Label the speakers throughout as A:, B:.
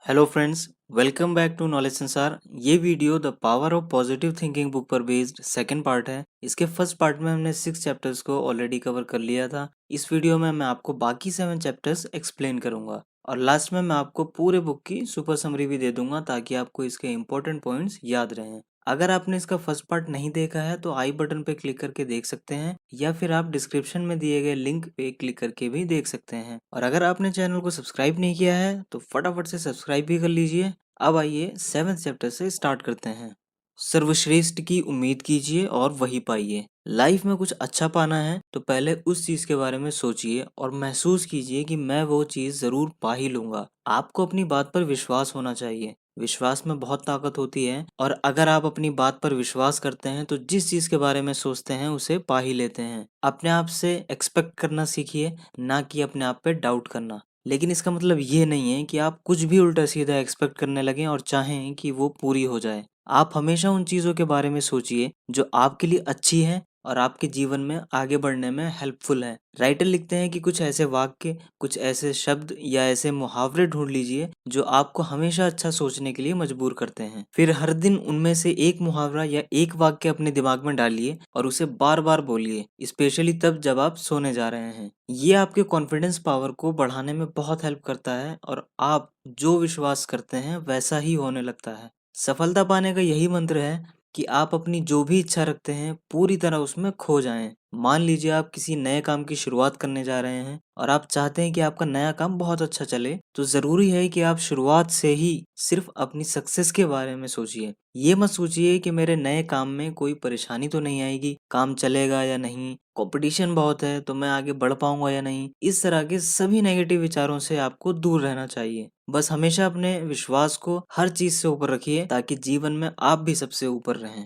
A: Hello friends, welcome back to knowledge Sansar. ये video the power of positive thinking book पर based second part है। इसके first part में हमने 6 चैप्टर्स को ऑलरेडी कवर कर लिया था। इस वीडियो में मैं आपको बाकी 7 चैप्टर्स एक्सप्लेन करूंगा और लास्ट में मैं आपको पूरे बुक की सुपर समरी भी दे दूंगा ताकि आपको इसके इंपॉर्टेंट पॉइंट्स याद रहें। अगर आपने इसका फर्स्ट पार्ट नहीं देखा है तो आई बटन पे क्लिक करके देख सकते हैं या फिर आप डिस्क्रिप्शन में दिए गए लिंक पे क्लिक करके भी देख सकते हैं। और अगर आपने चैनल को सब्सक्राइब नहीं किया है तो फटाफट से सब्सक्राइब भी कर लीजिए। अब आइए 7th चैप्टर से स्टार्ट करते हैं। सर्वश्रेष्ठ की उम्मीद कीजिए और वही पाइए। लाइफ में कुछ अच्छा पाना है तो पहले उस चीज के बारे में सोचिए और महसूस कीजिए कि मैं वो चीज जरूर पा ही लूंगा। आपको अपनी बात पर विश्वास होना चाहिए। विश्वास में बहुत ताकत होती है और अगर आप अपनी बात पर विश्वास करते हैं तो जिस चीज के बारे में सोचते हैं उसे पा ही लेते हैं। अपने आप से एक्सपेक्ट करना सीखिए, ना कि अपने आप पे डाउट करना। लेकिन इसका मतलब ये नहीं है कि आप कुछ भी उल्टा सीधा एक्सपेक्ट करने लगें और चाहें कि वो पूरी हो जाए। आप हमेशा उन चीज़ों के बारे में सोचिए जो आपके लिए अच्छी है और आपके जीवन में आगे बढ़ने में हेल्पफुल है। राइटर लिखते हैं कि कुछ ऐसे वाक्य, कुछ ऐसे शब्द या ऐसे मुहावरे ढूंढ लीजिए जो आपको हमेशा अच्छा सोचने के लिए मजबूर करते हैं। फिर हर दिन उनमें से एक मुहावरा या एक वाक्य अपने दिमाग में डालिए और उसे बार बार बोलिए, स्पेशली तब जब आप सोने जा रहे हैं। ये आपके कॉन्फिडेंस पावर को बढ़ाने में बहुत हेल्प करता है और आप जो विश्वास करते हैं वैसा ही होने लगता है। सफलता पाने का यही मंत्र है कि आप अपनी जो भी इच्छा रखते हैं पूरी तरह उसमें खो जाएं। मान लीजिए आप किसी नए काम की शुरुआत करने जा रहे हैं और आप चाहते हैं कि आपका नया काम बहुत अच्छा चले, तो जरूरी है कि आप शुरुआत से ही सिर्फ अपनी सक्सेस के बारे में सोचिए। ये मत सोचिए कि मेरे नए काम में कोई परेशानी तो नहीं आएगी, काम चलेगा या नहीं, कंपटीशन बहुत है तो मैं आगे बढ़ पाऊंगा या नहीं। इस तरह के सभी नेगेटिव विचारों से आपको दूर रहना चाहिए। बस हमेशा अपने विश्वास को हर चीज से ऊपर रखिए ताकि जीवन में आप भी सबसे ऊपर रहें।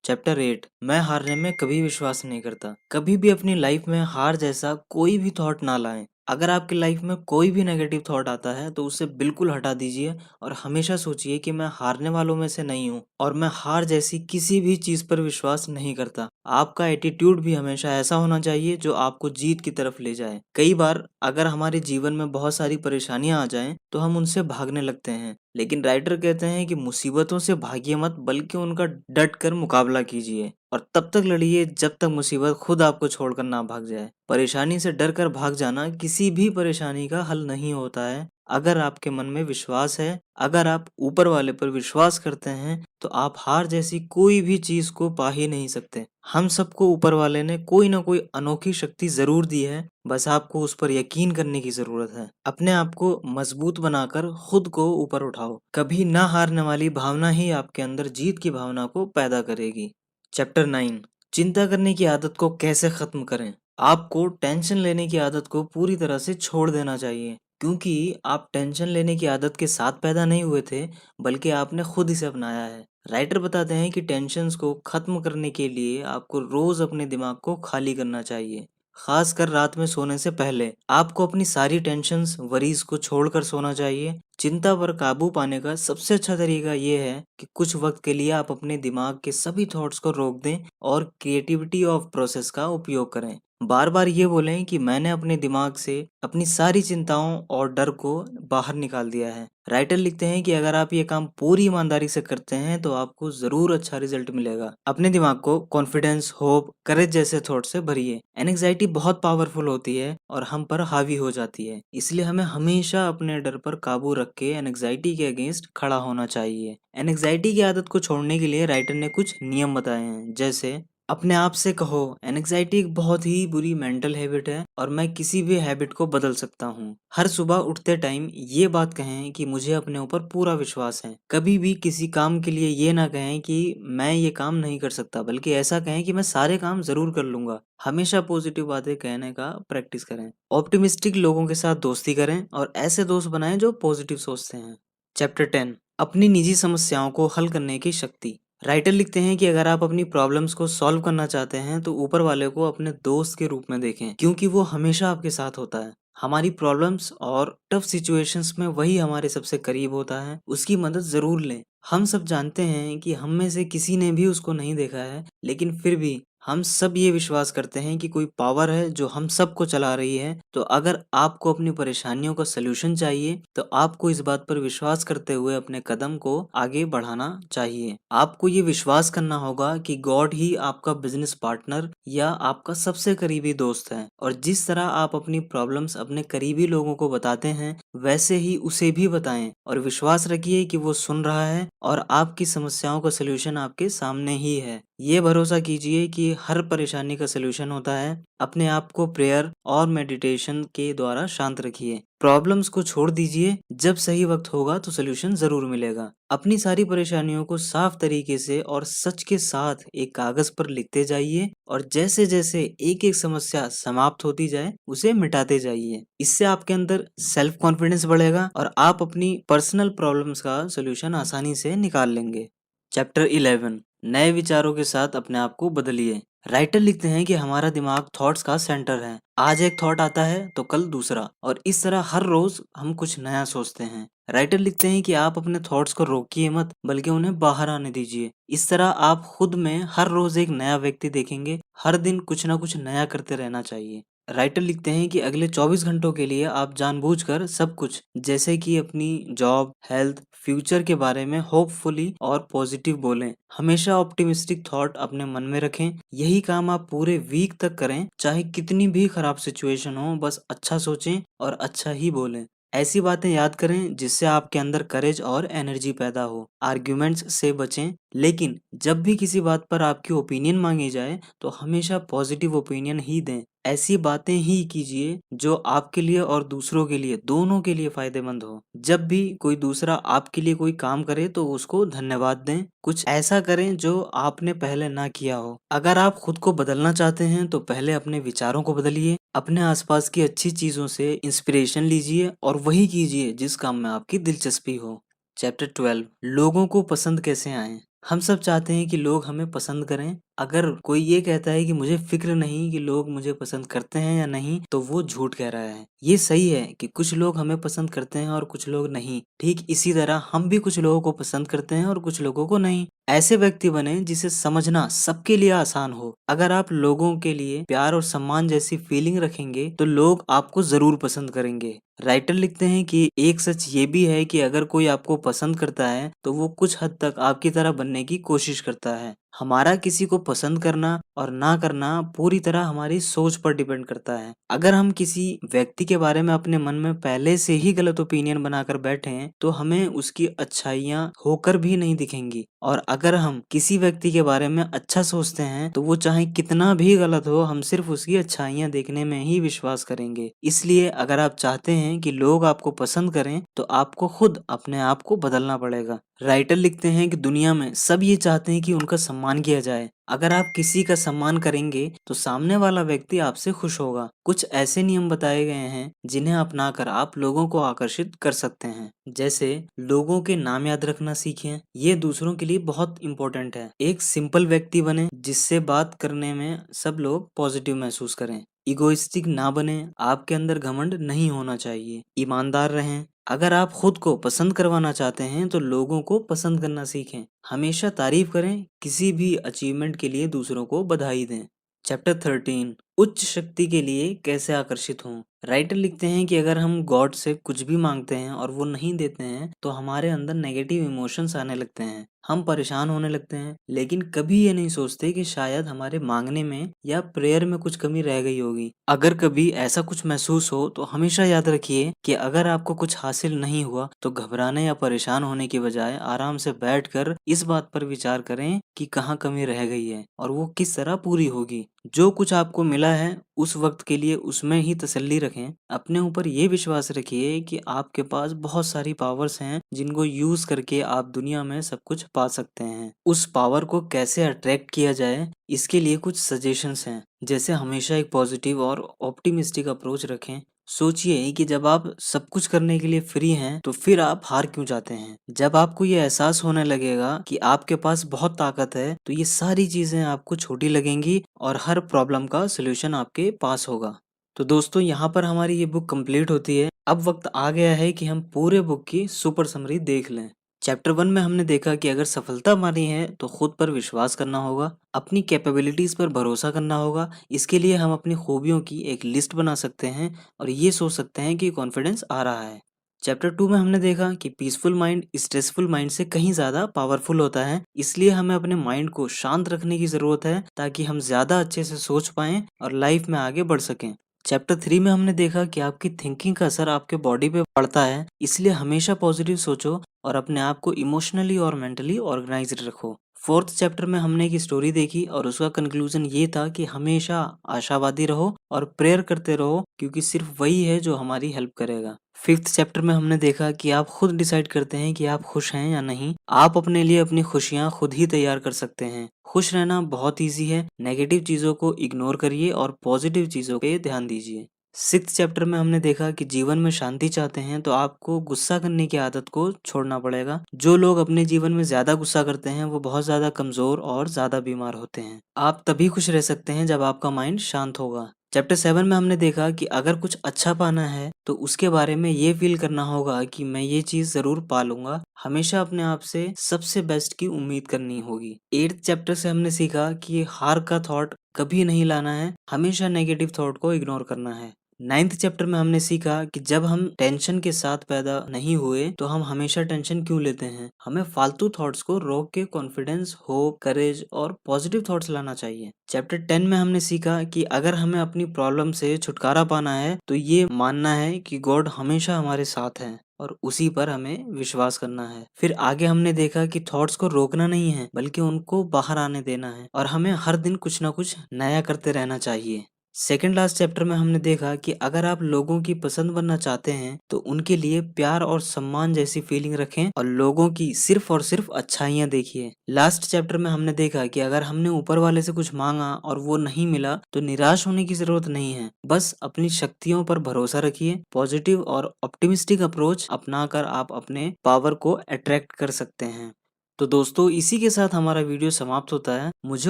A: चैप्टर 8, मैं हारने में कभी विश्वास नहीं करता। कभी भी अपनी लाइफ में हार जैसा कोई भी थॉट ना लाएं। अगर आपकी लाइफ में कोई भी नेगेटिव थॉट आता है तो उसे बिल्कुल हटा दीजिए और हमेशा सोचिए कि मैं हारने वालों में से नहीं हूँ और मैं हार जैसी किसी भी चीज पर विश्वास नहीं करता। आपका एटीट्यूड भी हमेशा ऐसा होना चाहिए जो आपको जीत की तरफ ले जाए। कई बार अगर हमारे जीवन में बहुत सारी परेशानियां आ जाएं तो हम उनसे भागने लगते हैं, लेकिन राइटर कहते हैं कि मुसीबतों से भागिए मत बल्कि उनका डट कर मुकाबला कीजिए और तब तक लड़िए जब तक मुसीबत खुद आपको छोड़कर ना भाग जाए। परेशानी से डर कर भाग जाना किसी भी परेशानी का हल नहीं होता है। अगर आपके मन में विश्वास है, अगर आप ऊपर वाले पर विश्वास करते हैं तो आप हार जैसी कोई भी चीज को पा ही नहीं सकते। हम सबको ऊपर वाले ने कोई ना कोई अनोखी शक्ति जरूर दी है, बस आपको उस पर यकीन करने की जरूरत है। अपने आप को मजबूत बनाकर खुद को ऊपर उठाओ। कभी ना हारने वाली भावना ही आपके अंदर जीत की भावना को पैदा करेगी। चैप्टर 9, चिंता करने की आदत को कैसे खत्म करें। आपको टेंशन लेने की आदत को पूरी तरह से छोड़ देना चाहिए, क्योंकि आप टेंशन लेने की आदत के साथ पैदा नहीं हुए थे, बल्कि आपने खुद इसे अपनाया है। राइटर बताते हैं कि टेंशन्स को खत्म करने के लिए आपको रोज अपने दिमाग को खाली करना चाहिए। खासकर रात में सोने से पहले आपको अपनी सारी टेंशन्स, वरीज को छोड़कर सोना चाहिए। चिंता पर काबू पाने का सबसे अच्छा तरीका ये है कि कुछ वक्त के लिए आप अपने दिमाग के सभी थॉट्स को रोक दें और क्रिएटिविटी ऑफ प्रोसेस का उपयोग करें। बार बार ये बोलें कि मैंने अपने दिमाग से अपनी सारी चिंताओं और डर को बाहर निकाल दिया है। राइटर लिखते हैं कि अगर आप ये काम पूरी ईमानदारी से करते हैं तो आपको जरूर अच्छा रिजल्ट मिलेगा। अपने दिमाग को कॉन्फिडेंस, होप, करेज जैसे थॉट से भरिए। एंग्जाइटी बहुत पावरफुल होती है और हम पर हावी हो जाती है, इसलिए हमें हमेशा अपने डर पर काबू रख के एंग्जाइटी के अगेंस्ट खड़ा होना चाहिए। एंग्जाइटी की आदत को छोड़ने के लिए राइटर ने कुछ नियम बताए हैं, जैसे अपने आप से कहो एंग्जाइटी एक बहुत ही बुरी मेंटल हैबिट है और मैं किसी भी हैबिट को बदल सकता हूँ। हर सुबह उठते टाइम ये बात कहें कि मुझे अपने ऊपर पूरा विश्वास है। कभी भी किसी काम के लिए ये ना कहें कि मैं ये काम नहीं कर सकता, बल्कि ऐसा कहें कि मैं सारे काम जरूर कर लूंगा। हमेशा पॉजिटिव बातें कहने का प्रैक्टिस करें। ऑप्टिमिस्टिक लोगों के साथ दोस्ती करें और ऐसे दोस्त बनाएं जो पॉजिटिव सोचते हैं। चैप्टर 10, अपनी निजी समस्याओं को हल करने की शक्ति। राइटर लिखते हैं कि अगर आप अपनी प्रॉब्लम्स को सॉल्व करना चाहते हैं तो ऊपर वाले को अपने दोस्त के रूप में देखें, क्योंकि वो हमेशा आपके साथ होता है। हमारी प्रॉब्लम्स और टफ सिचुएशंस में वही हमारे सबसे करीब होता है, उसकी मदद जरूर लें। हम सब जानते हैं कि हम में से किसी ने भी उसको नहीं देखा है, लेकिन फिर भी हम सब ये विश्वास करते हैं कि कोई पावर है जो हम सबको चला रही है। तो अगर आपको अपनी परेशानियों का सलूशन चाहिए तो आपको इस बात पर विश्वास करते हुए अपने कदम को आगे बढ़ाना चाहिए। आपको ये विश्वास करना होगा कि गॉड ही आपका बिजनेस पार्टनर या आपका सबसे करीबी दोस्त है, और जिस तरह आप अपनी प्रॉब्लम्स अपने करीबी लोगों को बताते हैं वैसे ही उसे भी बताएं, और विश्वास रखिए कि वो सुन रहा है और आपकी समस्याओं का सलूशन आपके सामने ही है। ये भरोसा कीजिए कि हर परेशानी का सलूशन होता है। अपने आप को प्रेयर और मेडिटेशन के द्वारा शांत रखिए। प्रॉब्लम्स को छोड़ दीजिए, जब सही वक्त होगा तो सलूशन जरूर मिलेगा। अपनी सारी परेशानियों को साफ तरीके से और सच के साथ एक कागज पर लिखते जाइए, और जैसे जैसे एक एक समस्या समाप्त होती जाए उसे मिटाते जाइए। इससे आपके अंदर सेल्फ कॉन्फिडेंस बढ़ेगा और आप अपनी पर्सनल प्रॉब्लम्स का सलूशन आसानी से निकाल लेंगे। चैप्टर 11, नए विचारों के साथ अपने आप को बदलिए। राइटर लिखते हैं कि हमारा दिमाग थॉट्स का सेंटर है। आज एक थॉट आता है तो कल दूसरा, और इस तरह हर रोज हम कुछ नया सोचते हैं। राइटर लिखते हैं कि आप अपने थॉट्स को रोकिए मत, बल्कि उन्हें बाहर आने दीजिए। इस तरह आप खुद में हर रोज एक नया व्यक्ति देखेंगे। हर दिन कुछ ना कुछ नया करते रहना चाहिए। राइटर लिखते हैं कि अगले 24 घंटों के लिए आप जानबूझकर सब कुछ, जैसे कि अपनी जॉब, हेल्थ, फ्यूचर के बारे में होपफुली और पॉजिटिव बोलें। हमेशा ऑप्टिमिस्टिक थॉट अपने मन में रखें। यही काम आप पूरे वीक तक करें, चाहे कितनी भी खराब सिचुएशन हो, बस अच्छा सोचें और अच्छा ही बोलें। ऐसी बातें याद करें जिससे आपके अंदर करेज और एनर्जी पैदा हो। आर्ग्यूमेंट्स से बचें, लेकिन जब भी किसी बात पर आपकी ओपिनियन मांगी जाए तो हमेशा पॉजिटिव ओपिनियन ही दें। ऐसी बातें ही कीजिए जो आपके लिए और दूसरों के लिए, दोनों के लिए फायदेमंद हो। जब भी कोई दूसरा आपके लिए कोई काम करे तो उसको धन्यवाद दें। कुछ ऐसा करें जो आपने पहले ना किया हो। अगर आप खुद को बदलना चाहते हैं तो पहले अपने विचारों को बदलिए। अपने आसपास की अच्छी चीजों से इंस्पिरेशन लीजिए और वही कीजिए जिस काम में आपकी दिलचस्पी हो। चैप्टर 12, लोगों को पसंद कैसे आए। हम सब चाहते हैं कि लोग हमें पसंद करें। अगर कोई ये कहता है कि मुझे फिक्र नहीं कि लोग मुझे पसंद करते हैं या नहीं, तो वो झूठ कह रहा है। ये सही है कि कुछ लोग हमें पसंद करते हैं और कुछ लोग नहीं। ठीक इसी तरह हम भी कुछ लोगों को पसंद करते हैं और कुछ लोगों को नहीं। ऐसे व्यक्ति बने जिसे समझना सबके लिए आसान हो। अगर आप लोगों के लिए प्यार और सम्मान जैसी फीलिंग रखेंगे तो लोग आपको जरूर पसंद करेंगे। राइटर लिखते हैं कि एक सच ये भी है कि अगर कोई आपको पसंद करता है तो वो कुछ हद तक आपकी तरह बनने की कोशिश करता है। हमारा किसी को पसंद करना और ना करना पूरी तरह हमारी सोच पर डिपेंड करता है। अगर हम किसी व्यक्ति के बारे में अपने मन में पहले से ही गलत ओपिनियन बनाकर बैठे हैं तो हमें उसकी अच्छाइयाँ होकर भी नहीं दिखेंगी, और अगर हम किसी व्यक्ति के बारे में अच्छा सोचते हैं तो वो चाहे कितना भी गलत हो, हम सिर्फ उसकी अच्छाइयाँ देखने में ही विश्वास करेंगे। इसलिए अगर आप चाहते हैं कि लोग आपको पसंद करें तो आपको खुद अपने आप को बदलना पड़ेगा। राइटर लिखते हैं कि दुनिया में सब ये चाहते हैं कि उनका सम्मान किया जाए। अगर आप किसी का सम्मान करेंगे तो सामने वाला व्यक्ति आपसे खुश होगा। कुछ ऐसे नियम बताए गए हैं जिन्हें अपनाकर आप लोगों को आकर्षित कर सकते हैं। जैसे लोगों के नाम याद रखना सीखें। ये दूसरों के लिए बहुत इंपॉर्टेंट है। एक सिंपल व्यक्ति बने जिससे बात करने में सब लोग पॉजिटिव महसूस करें। इगोइस्टिक ना बने, आपके अंदर घमंड नहीं होना चाहिए। ईमानदार रहें। अगर आप खुद को पसंद करवाना चाहते हैं तो लोगों को पसंद करना सीखें। हमेशा तारीफ करें, किसी भी अचीवमेंट के लिए दूसरों को बधाई दें। चैप्टर 13, उच्च शक्ति के लिए कैसे आकर्षित हों। राइटर लिखते हैं कि अगर हम गॉड से कुछ भी मांगते हैं और वो नहीं देते हैं तो हमारे अंदर नेगेटिव इमोशंस आने लगते हैं। हम परेशान होने लगते हैं, लेकिन कभी ये नहीं सोचते कि शायद हमारे मांगने में या प्रेयर में कुछ कमी रह गई होगी। अगर कभी ऐसा कुछ महसूस हो तो हमेशा याद रखिए कि अगर आपको कुछ हासिल नहीं हुआ तो घबराने या परेशान होने की बजाय आराम से बैठकर इस बात पर विचार करें कि कहाँ कमी रह गई है और वो किस तरह पूरी होगी। जो कुछ आपको मिला है उस वक्त के लिए उसमें ही तसल्ली रखें। अपने ऊपर ये विश्वास रखिए कि आपके पास बहुत सारी पावर्स हैं जिनको यूज करके आप दुनिया में सब कुछ पा सकते हैं। उस पावर को कैसे अट्रैक्ट किया जाए, इसके लिए कुछ सजेशंस हैं। जैसे हमेशा एक पॉजिटिव और ऑप्टिमिस्टिक अप्रोच रखें। सोचिए कि जब आप सब कुछ करने के लिए फ्री हैं तो फिर आप हार क्यों जाते हैं। जब आपको ये एहसास होने लगेगा कि आपके पास बहुत ताकत है तो ये सारी चीजें आपको छोटी लगेंगी और हर प्रॉब्लम का सलूशन आपके पास होगा। तो दोस्तों, यहाँ पर हमारी ये बुक कंप्लीट होती है। अब वक्त आ गया है कि हम पूरे बुक की सुपर समरी देख लें। चैप्टर 1 में हमने देखा कि अगर सफलता हमारी है तो खुद पर विश्वास करना होगा, अपनी कैपेबिलिटीज पर भरोसा करना होगा। इसके लिए हम अपनी खूबियों की एक लिस्ट बना सकते हैं और ये सोच सकते हैं कि कॉन्फिडेंस आ रहा है। चैप्टर 2 में हमने देखा कि पीसफुल माइंड स्ट्रेसफुल माइंड से कहीं ज्यादा पावरफुल होता है, इसलिए हमें अपने माइंड को शांत रखने की जरूरत है ताकि हम ज्यादा अच्छे से सोच पाएं और लाइफ में आगे बढ़ सकें। चैप्टर 3 में हमने देखा कि आपकी थिंकिंग का असर आपके बॉडी पे पड़ता है, इसलिए हमेशा पॉजिटिव सोचो और अपने आप को इमोशनली और मेंटली ऑर्गेनाइज्ड रखो। फोर्थ चैप्टर में हमने एक स्टोरी देखी और उसका कंक्लूजन ये था कि हमेशा आशावादी रहो और प्रेयर करते रहो, क्योंकि सिर्फ वही है जो हमारी हेल्प करेगा। फिफ्थ चैप्टर में हमने देखा कि आप खुद डिसाइड करते हैं कि आप खुश हैं या नहीं। आप अपने लिए अपनी खुशियां खुद ही तैयार कर सकते हैं। खुश रहना बहुत इजी है, नेगेटिव चीजों को इग्नोर करिए और पॉजिटिव चीजों पे ध्यान दीजिए। सिक्स्थ चैप्टर में हमने देखा कि जीवन में शांति चाहते हैं तो आपको गुस्सा करने की आदत को छोड़ना पड़ेगा। जो लोग अपने जीवन में ज्यादा गुस्सा करते हैं वो बहुत ज्यादा कमजोर और ज्यादा बीमार होते हैं। आप तभी खुश रह सकते हैं जब आपका माइंड शांत होगा। चैप्टर 7 में हमने देखा कि अगर कुछ अच्छा पाना है तो उसके बारे में ये फील करना होगा कि मैं ये चीज जरूर पा लूंगा। हमेशा अपने आप से सबसे बेस्ट की उम्मीद करनी होगी। 8th चैप्टर से हमने सीखा कि हार का थॉट कभी नहीं लाना है, हमेशा नेगेटिव थॉट को इग्नोर करना है। 9th चैप्टर में हमने सीखा कि जब हम टेंशन के साथ पैदा नहीं हुए तो हम हमेशा टेंशन क्यों लेते हैं। हमें फालतू थॉट्स को रोक के कॉन्फिडेंस, होप, करेज और पॉजिटिव थॉट्स लाना चाहिए। चैप्टर 10 में हमने सीखा कि अगर हमें अपनी प्रॉब्लम से छुटकारा पाना है तो ये मानना है कि गॉड हमेशा हमारे साथ है और उसी पर हमें विश्वास करना है। फिर आगे हमने देखा कि थॉट्स को रोकना नहीं है बल्कि उनको बाहर आने देना है और हमें हर दिन कुछ ना कुछ नया करते रहना चाहिए। सेकेंड लास्ट चैप्टर में हमने देखा कि अगर आप लोगों की पसंद बनना चाहते हैं तो उनके लिए प्यार और सम्मान जैसी फीलिंग रखें और लोगों की सिर्फ और सिर्फ अच्छाइयाँ देखिए। लास्ट चैप्टर में हमने देखा कि अगर हमने ऊपर वाले से कुछ मांगा और वो नहीं मिला तो निराश होने की जरूरत नहीं है, बस अपनी शक्तियों पर भरोसा रखिए। पॉजिटिव और ऑप्टिमिस्टिक अप्रोच अपनाकर आप अपने पावर को अट्रैक्ट कर सकते हैं। तो दोस्तों, इसी के साथ हमारा वीडियो समाप्त होता है। मुझे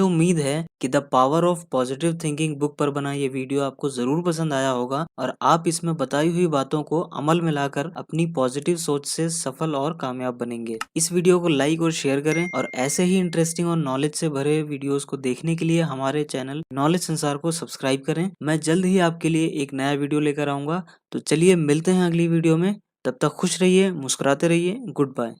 A: उम्मीद है कि the power of positive thinking book पर बना ये वीडियो आपको जरूर पसंद आया होगा और आप इसमें बताई हुई बातों को अमल में लाकर अपनी पॉजिटिव सोच से सफल और कामयाब बनेंगे। इस वीडियो को लाइक और शेयर करें और ऐसे ही इंटरेस्टिंग और नॉलेज से भरे वीडियोस को देखने के लिए हमारे चैनल नॉलेज संसार को सब्सक्राइब करें। मैं जल्द ही आपके लिए एक नया वीडियो लेकर आऊंगा। तो चलिए मिलते हैं अगली वीडियो में। तब तक खुश रहिए, मुस्कुराते रहिए। Good bye.